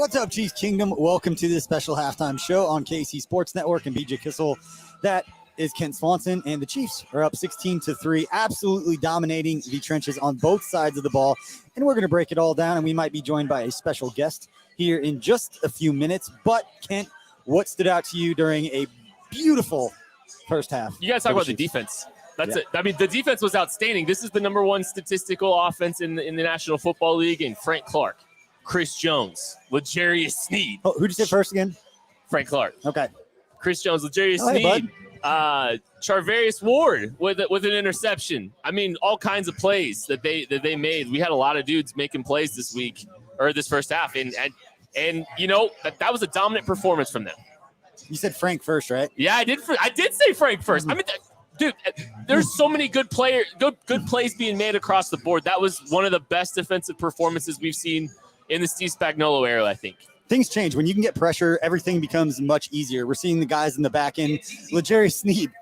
What's up, Chiefs Kingdom? Welcome to this special halftime show on KC Sports Network and BJ Kissel. That is Kent Swanson, and the Chiefs are up 16-3, absolutely dominating the trenches on both sides of the ball. And we're going to break it all down, and we might be joined by a special guest here in just a few minutes. But, Kent, what stood out to you during a beautiful first half? You guys talk about the defense. That's it. I mean, the defense was outstanding. This is the number one statistical offense in the National Football League, and Frank Clark, Chris Jones, L'Jarius Sneed. Oh, who'd you say first again? Frank Clark. Okay. Chris Jones, L'Jarius Sneed, Charvarius Ward with an interception. I mean, all kinds of plays that they made. We had a lot of dudes making plays this week or this first half, and you know that was a dominant performance from them. You said Frank first, right? Yeah, I did say Frank first. I mean, dude, there's so many good plays being made across the board. That was one of the best defensive performances we've seen in the Steve Spagnuolo era, I think. Things change. When you can get pressure, everything becomes much easier. We're seeing the guys in the back end. L'Jarius Sneed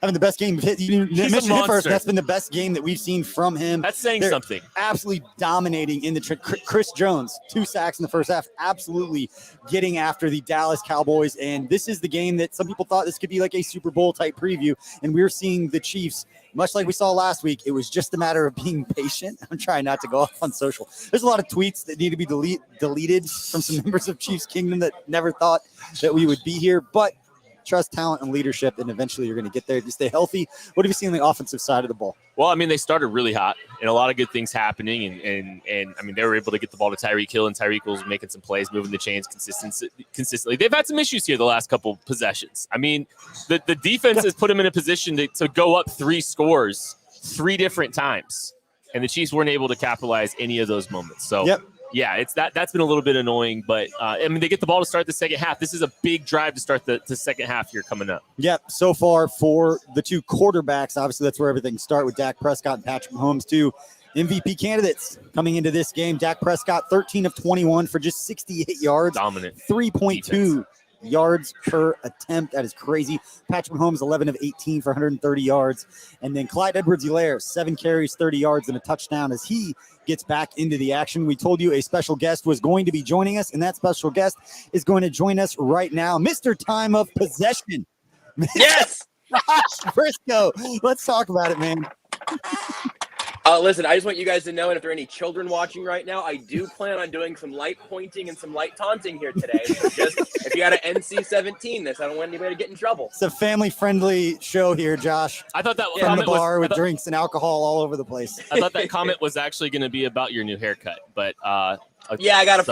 having the best game. You mentioned him first. That's been the best game that we've seen from him. That's saying They're something. Absolutely dominating in the Chris Jones, 2 sacks in the first half, absolutely getting after the Dallas Cowboys. And this is the game that some people thought this could be like a Super Bowl type preview. And we're seeing the Chiefs, much like we saw last week. It was just a matter of being patient. I'm trying not to go off on social. There's a lot of tweets that need to be deleted from some members of Chiefs Kingdom that never thought that we would be here. But trust, talent, and leadership, and eventually you're going to get there. Just stay healthy. What have you seen on the offensive side of the ball? Well, I mean, they started really hot and a lot of good things happening. And I mean, they were able to get the ball to Tyreek Hill, and Tyreek was making some plays, moving the chains consistently. They've had some issues here the last couple possessions. I mean, the defense has put them in a position to go up 3 scores 3 different times, and the Chiefs weren't able to capitalize any of those moments. So, yeah, that's been a little bit annoying, but I mean, they get the ball to start the second half. This is a big drive to start the second half here coming up. Yep. So far for the 2 quarterbacks, obviously that's where everything starts with Dak Prescott and Patrick Mahomes, 2 MVP candidates coming into this game. Dak Prescott, 13 of 21 for just 68 yards. Dominant. 3.2 yards per attempt. That is crazy. Patrick Mahomes, 11 of 18 for 130 yards. And then Clyde Edwards-Helaire, 7 carries, 30 yards, and a touchdown as he gets back into the action. We told you a special guest was going to be joining us, and that special guest is going to join us right now. Mr. Time of Possession. Yes! Josh Briscoe. Let's talk about it, man. Listen, I just want you guys to know, and if there are any children watching right now, I do plan on doing some light pointing and some light taunting here today. So just if you got an NC-17 this, I don't want anybody to get in trouble. It's a family-friendly show here, Josh. I thought that from the bar with drinks and alcohol all over the place. I thought that comment was actually going to be about your new haircut, but yeah, I got a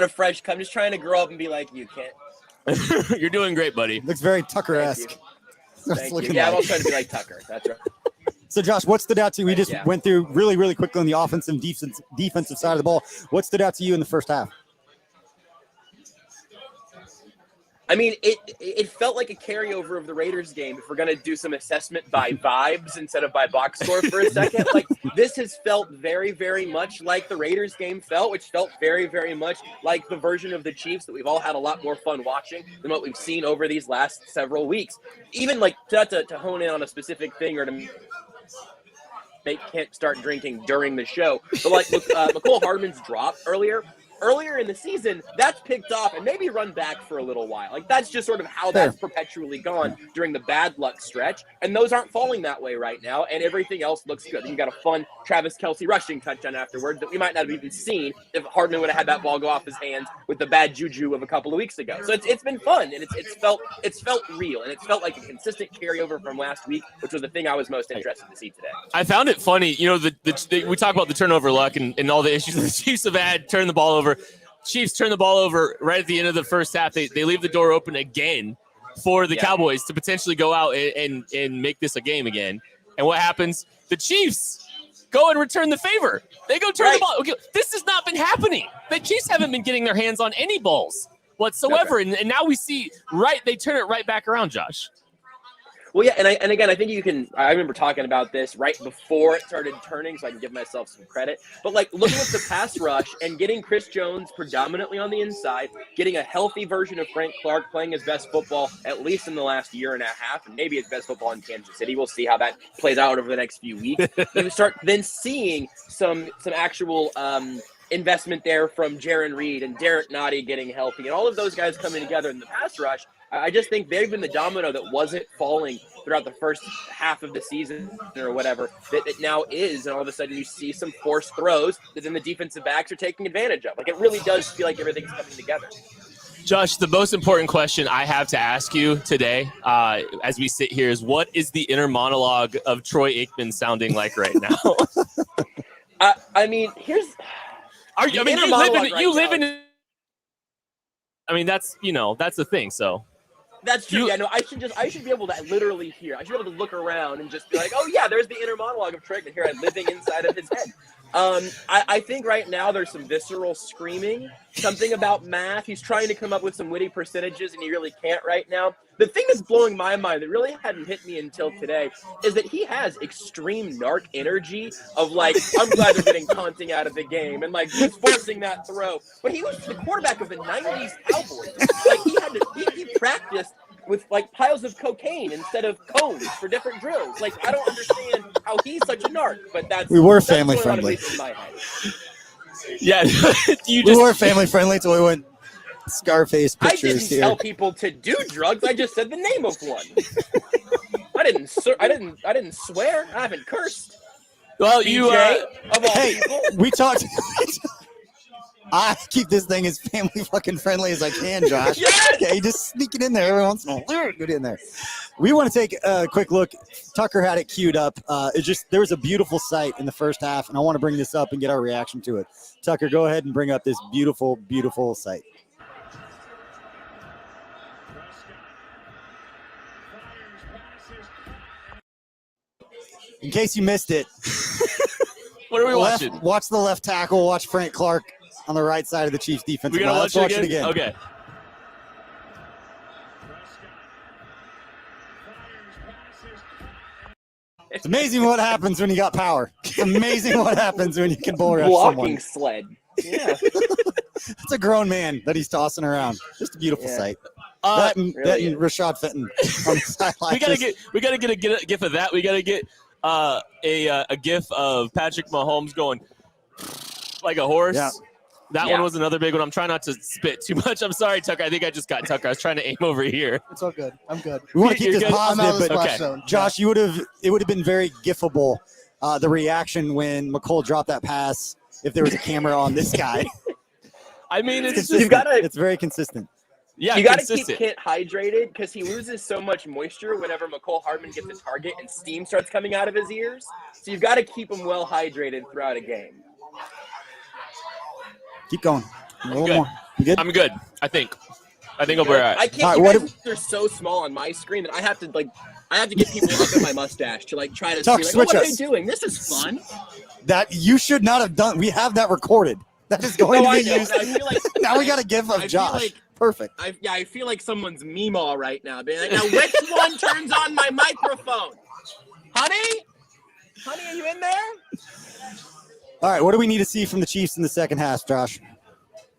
fresh cut. I'm just trying to grow up and be like you, Kent. You're doing great, buddy. Looks very Tucker-esque. Thank you. Yeah, I'm also trying to be like Tucker. That's right. So, Josh, what stood out to you? We just went through really, really quickly on the offensive and defensive side of the ball. What stood out to you in the first half? I mean, it felt like a carryover of the Raiders game. If we're going to do some assessment by vibes instead of by box score for a second, like this has felt very, very much like the Raiders game felt, which felt very, very much like the version of the Chiefs that we've all had a lot more fun watching than what we've seen over these last several weeks. Even like to hone in on a specific thing or to make Kent start drinking during the show. But like McCole Hardman's drop earlier in the season, that's picked off and maybe run back for a little while. Like that's just sort of how that's perpetually gone during the bad luck stretch. And those aren't falling that way right now. And everything else looks good. You got a fun Travis Kelce rushing touchdown afterward that we might not have even seen if Hardman would have had that ball go off his hands with the bad juju of a couple of weeks ago. So it's been fun, and it's felt real, and it's felt like a consistent carryover from last week, which was the thing I was most interested to see today. I found it funny, you know, we talk about the turnover luck and all the issues the Chiefs have had, turn the ball over. Chiefs turn the ball over right at the end of the first half. They leave the door open again for the Cowboys to potentially go out and make this a game again. And what happens? The Chiefs go and return the favor. They go turn the ball. Okay, this has not been happening. The Chiefs haven't been getting their hands on any balls whatsoever. Okay. And now we see they turn it right back around, Josh. Well, yeah, and again, I think I remember talking about this right before it started turning, so I can give myself some credit. But, like, looking at the pass rush and getting Chris Jones predominantly on the inside, getting a healthy version of Frank Clark playing his best football, at least in the last year and a half, and maybe his best football in Kansas City. We'll see how that plays out over the next few weeks. You start then seeing some actual investment there from Jaron Reed and Derek Nottie getting healthy and all of those guys coming together in the pass rush. I just think they've been the domino that wasn't falling throughout the first half of the season or whatever that it now is. And all of a sudden you see some forced throws that then the defensive backs are taking advantage of. Like, it really does feel like everything's coming together. Josh, the most important question I have to ask you today as we sit here is, what is the inner monologue of Troy Aikman sounding like right now? I mean, here's... you live in... I mean, that's the thing, so... That's true. I should be able to literally hear. I should be able to look around and just be like, oh yeah, there's the inner monologue of Troy Aikman here. I'm living inside of his head. I think right now there's some visceral screaming, something about math. He's trying to come up with some witty percentages, and he really can't right now. The thing that's blowing my mind that really hadn't hit me until today is that he has extreme narc energy of like, I'm glad they're getting taunting out of the game and like just forcing that throw. But he was the quarterback of the 90s Cowboys. Like he practiced with like piles of cocaine instead of cones for different drills. Like, I don't understand how he's such a narc, but we were family friendly. Yeah, we were family friendly until we went Scarface pictures I didn't here. tell people to do drugs. I just said the name of one. I didn't swear. I haven't cursed. Well, BJ, of all people. We talked. I keep this thing as family fucking friendly as I can, Josh. Yes! Okay, just sneak it in there every once in a while. Get in there. We want to take a quick look. Tucker had it queued up. There was a beautiful sight in the first half, and I want to bring this up and get our reaction to it. Tucker, go ahead and bring up this beautiful, beautiful sight. In case you missed it, what are we watching? Watch the left tackle. Watch Frank Clark on the right side of the Chiefs defense. We're gonna watch it again. Okay. It's amazing what happens when you got power. It's amazing what happens when you can bull rush Blocking someone. sled. Yeah. It's a grown man that he's tossing around. Just a beautiful sight. That and Rashad Fenton on the sideline. We gotta get a gif of that. We gotta get a gif of Patrick Mahomes going like a horse. Yeah. That one was another big one. I'm trying not to spit too much. I'm sorry, Tucker. I think I just got Tucker. I was trying to aim over here. It's all good. I'm good. We want to keep this good? positive, but zone. Josh, it would have been very gifable, the reaction when McCole dropped that pass if there was a camera on this guy. I mean, it's very consistent. Yeah, you got to keep Kent hydrated because he loses so much moisture whenever McCole Hardman gets a target and steam starts coming out of his ears. So you've got to keep him well hydrated throughout a game. Keep going. A little good. more. You good? I'm good. I think I'll be all right. I can't. You guys are so small on my screen that I have to get people up in my mustache to like try to Tuck, see like, what are us. they doing? This is fun. That you should not have done. We have that recorded. That is going to be used. I feel like, now we got a gif of Josh. Perfect. I feel like someone's Meemaw right now. Being like, now which one turns on my microphone? Honey, are you in there? All right, what do we need to see from the Chiefs in the second half, Josh?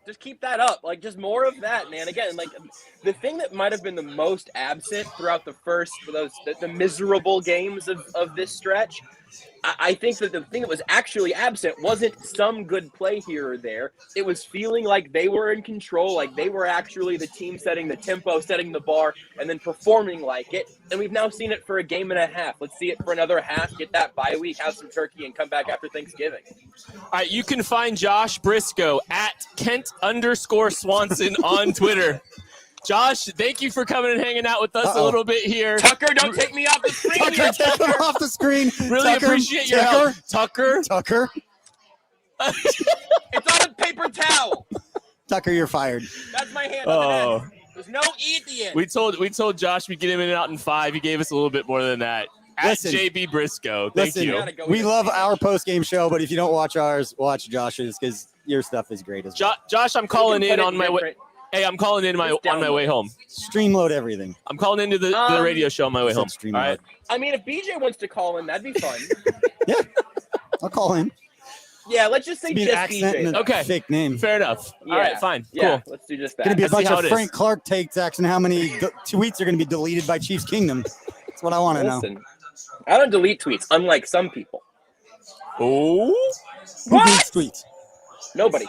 Just keep that up. Like, just more of that, man. Again, like, the thing that might have been the most absent throughout the miserable games of this stretch, I think that the thing that was actually absent wasn't some good play here or there. It was feeling like they were in control, like they were actually the team setting the tempo, setting the bar, and then performing like it. And we've now seen it for a game and a half. Let's see it for another half, get that bye week, have some turkey, and come back after Thanksgiving. All right, you can find Josh Briscoe at Kent_Swanson on Twitter. Josh, thank you for coming and hanging out with us a little bit here. Tucker, don't take me off the screen. Tucker, take him off the screen. Really appreciate your help. Tucker. It's on a paper towel. Tucker, you're fired. That's my hand on the net. There's no E at the end. We told Josh we'd get him in and out in 5. He gave us a little bit more than that. Listen, at JB Briscoe. Thank you. We love our post-game show, but if you don't watch ours, watch Josh's because your stuff is great as well. Josh, I'm calling in on my way. Hey, I'm calling in on my way home. Streamload everything. I'm calling into the radio show on my way home. All right. I mean, if BJ wants to call in, that'd be fun. Yeah, I'll call in. Yeah, let's just say just BJ. Okay. Fake name. Fair enough. Yeah. All right, fine. Yeah, cool. let's do just that. Going to be a bunch of Frank Clark takes, and how many tweets are going to be deleted by Chiefs Kingdom. That's what I want to know. I don't delete tweets, unlike some people. Oh? Who deletes tweets? Nobody's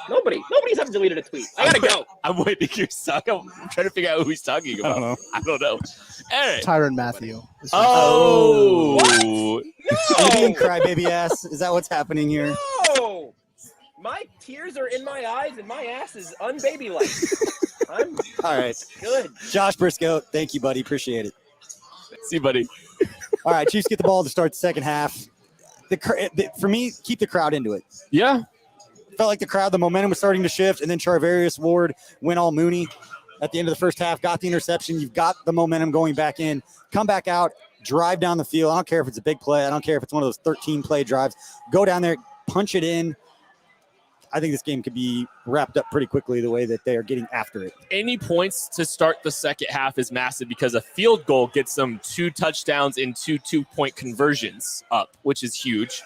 ever deleted a tweet. I gotta go. I'm waiting to hear I'm trying to figure out who he's talking about. I don't know. All right. Tyrann Mathieu. Oh. What? Are you being crybaby ass? Is that what's happening here? No. My tears are in my eyes and my ass is unbaby-like. I'm All right. good. Josh Briscoe, thank you, buddy. Appreciate it. See you, buddy. All right, Chiefs get the ball to start the second half. For me, keep the crowd into it. Yeah. Felt like the momentum was starting to shift, and then Charvarius Ward went all Mooney at the end of the first half, got the interception. You've got the momentum going back in. Come back out, drive down the field. I don't care if it's a big play. I don't care if it's one of those 13-play drives. Go down there, punch it in. I think this game could be wrapped up pretty quickly the way that they are getting after it. Any points to start the second half is massive because a field goal gets them 2 touchdowns and 2 2-point conversions up, which is huge.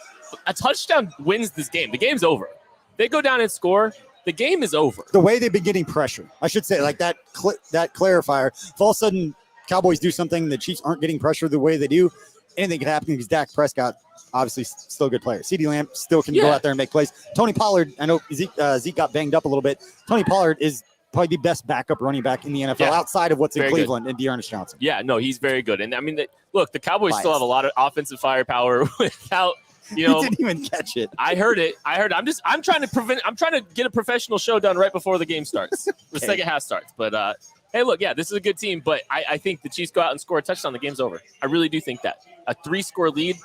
A touchdown wins this game. The game's over. They go down and score. The game is over. The way they've been getting pressure, I should say, like that clarifier. If all of a sudden Cowboys do something, the Chiefs aren't getting pressure the way they do, anything could happen because Dak Prescott, obviously, still a good player. CeeDee Lamb still can go out there and make plays. Tony Pollard, I know Zeke got banged up a little bit. Tony Pollard is probably the best backup running back in the NFL outside of what's in Cleveland and Dearness Johnson. Yeah, no, he's very good. And I mean, look, the Cowboys still have a lot of offensive firepower without, He didn't even catch it. I heard it. I'm trying to get a professional show done right before the game starts. The second half starts. But hey, look, this is a good team, but I think the Chiefs go out and score a touchdown, the game's over. I really do think that. A 3-score lead,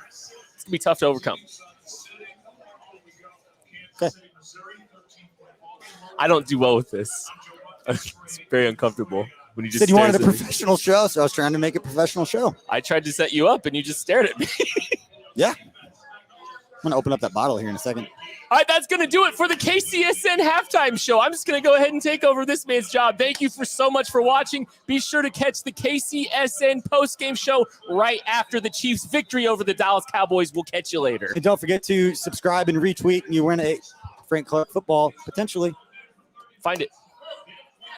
it's gonna be tough to overcome. Okay. I don't do well with this. It's very uncomfortable when you just said you wanted a stares at me. professional show, so I was trying to make a professional show. I tried to set you up and you just stared at me. Yeah. I'm going to open up that bottle here in a second. All right, that's going to do it for the KCSN halftime show. I'm just going to go ahead and take over this man's job. Thank you so much for watching. Be sure to catch the KCSN postgame show right after the Chiefs' victory over the Dallas Cowboys. We'll catch you later. And don't forget to subscribe and retweet, and you win a Frank Clark football, potentially. Find it.